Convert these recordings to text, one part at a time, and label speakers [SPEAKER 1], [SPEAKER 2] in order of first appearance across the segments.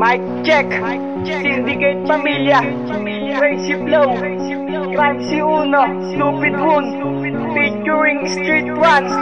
[SPEAKER 1] Mic check, Syndicate Pamilya, Crazy Flow, Crime si Uno, Stupid Woon, featuring Street Ones,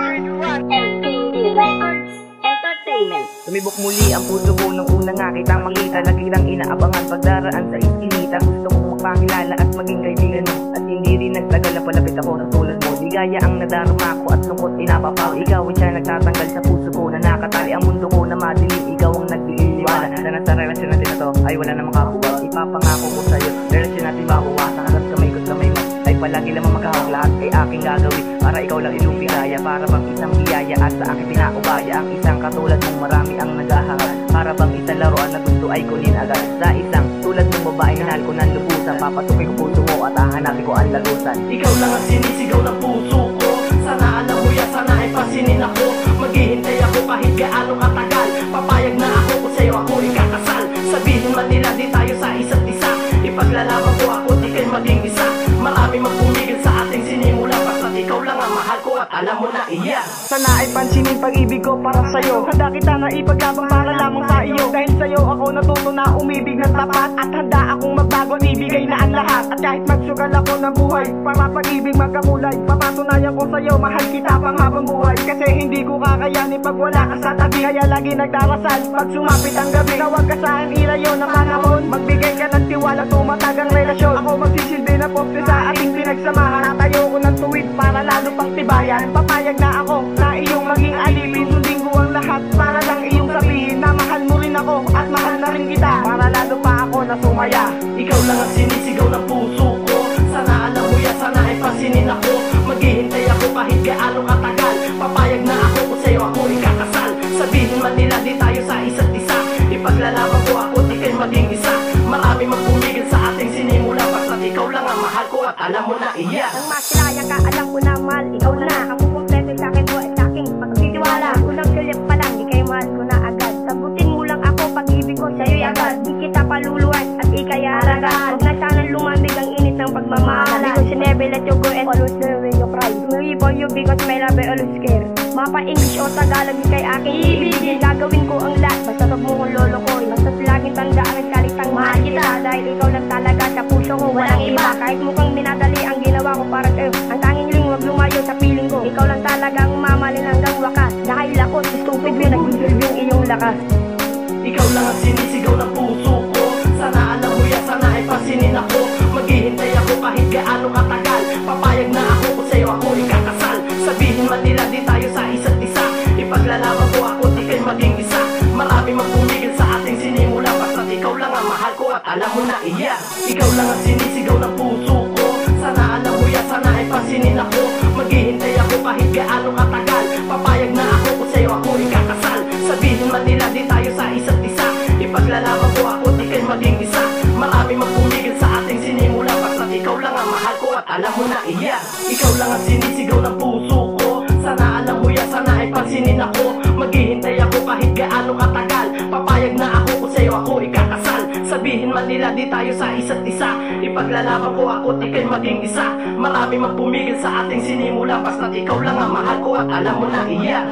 [SPEAKER 2] LPD Records Entertainment.
[SPEAKER 3] Tumibok muli ang puso ko nung una nga kitang makita. Lagi lang inaabangan pagdaraan sa iskinita. Gusto kong magpakilala at maging kaibigan mo, at hindi rin nagtagal na palapit ako sa tulad mo. Ligaya ang nadarama ko at lungkot inapapaw. Ikaw ay siya nagtatanggal sa puso ko, na nakatali ang mundo ko na madilim. Ikaw ang nagliliwala na nasa relasyon natin na to ay wala na makakuha. Ipapangako ko sa'yo, relasyon natin makuwasan. Hanggat kamay ko sa may mo ay palagi lamang magkahawak. Lahat ay aking gagawin para ikaw lang ilumigaya. Para bang isang biyaya at sa akin pinaubaya. Ang isang katulad mong marami ang naghahangat. Para bang isang laruan na gusto ay kunin agad. Sa isang tulad mong babae minahal ko ng lubusan. Papatukoy ko puso mo at hahanapin ko ang lagusan.
[SPEAKER 4] Ikaw lang ang sinisigaw ng puso ko. Sana alam mo yan, sana ay pasinin ako. Maghihintay ako kahit gaano katagal. Papayag na ako kung sa'yo ako ikakasal. Sabihin man nila di tayo sa isa't isa. Ipaglalaban ko ako di kayo maging isa. Marami magpumigil sa ating sinimula. Basta't ikaw lang ang mahal ko at alam mo na iyan.
[SPEAKER 1] sana ay pansinin pag-ibig ko para sa'yo. Handa kita na ipaglabang para lamang sa iyo. Dahil sa'yo ako natuto na umibig ng tapat. At handa akong magbago at ibigay na ang lahat. At kahit magsugal ako ng buhay para pag-ibig magkakulay, papatunayan ko sa'yo mahal kita pang habang buhay. Kasi hindi ko kakayanin pag wala ka sa tabi. Kaya lagi nagdarasal pag sumapit ang gabi. Na huwag ka saan ilayo ng panahon. Magbigay ka ng tiwala, tumatagang relasyon. Ako magsisilbi na poste sa ating pinagsamahan. Natayo ko ng tuwid para lalo pang tibayan. Papayag na ako na iyong maging alipin. Sundin ko ang lahat para lang iyong sabihin na mahal mo rin ako at mahal na rin kita. Para lalo pa ako na sumaya.
[SPEAKER 4] Ikaw lang ang sinisigaw ng puso ko. Sana alam mo yan, sana ay pasinin ako. Maghihintay ako kahit gaano katagal. Papayag na ako kung sa'yo ako ikakasal. Sabihin man nila di tayo sa isa't isa. Ipaglalaban ko ako di kayo maging isa. Marami magpumigil sa ating sinimula. Basta't ikaw lang ang mahal ko at alam mo na iyan.
[SPEAKER 2] Nang makilaya ka, alam ko na mahal ikaw na. Kapukumpleto sa akin mo at sa aking pagtitiwala. Unang sulit pa lang, di kayo mahal ko na agad. Sabutin mo lang ako, pag-ibig ko sa'yo'y agad. Di kita paluluan at ikay haragan. Huwag na sanang lumamig ang init ng pagmamahalan. Because you never let you go and always know when you cry. Sorry for you because my love I always care. Mapa English o Tagalog, di kay aking ibigin. Gagawin ko ang lahat, basta wag mo kong lolokoy. Basta laging tandaan ang salitang mahal kita. Dahil ikaw lang talaga sa puso ko, walang iba. Kahit mukhang minadali ang ginawa ko para sa'yo, ang tanging ling wag lumayo sa piling ko. Ikaw lang talaga ang mamahalin hanggang wakas. Dahil ako, si stupid mo, nag-deserve yung iyong lakas.
[SPEAKER 4] Ikaw lang ang sinisigaw ng puso ko. Sana alam mo yan, sana ay pasinin ako. Maghihintay ako kahit gaano katagal. Papayag na ako kung sa'yo ako ikakasal. Sabihin man nila di tayo sa isa't isa. Ipaglalaban ko ako di kayo maging isa. Marami magpumigil sa ating sinimula. Basta't ikaw lang ang mahal ko at alam mo na iyan. Ikaw lang ang sinisigaw ng puso ko. Sana alam mo yan, sana ay pasinin ako. Maghihintay ako kahit gaano katagal. Papayag na ako kung sa'yo ako ikakasal. Sabihin man nila di tayo sa isa't isa. Ipaglalaban ko ako di kayo maging isa. Marami magpumigil sa ating sinimula. Basta't ikaw lang ang mahal ko at alam mo na iyan. Ikaw lang ang sinisigaw ng puso ko. Sana alam mo yan, sana ay pansinin ako. Maghihintay ako kahit gaano katagal. Papayag na ako kung sa'yo ako ikakasal. Sabihin man nila di tayo sa isa't isa. Ipaglalaban ko ako di kayo maging isa. Marami magpumigil sa ating sinimula. Basta't ikaw lang ang mahal ko at alam mo na iyan.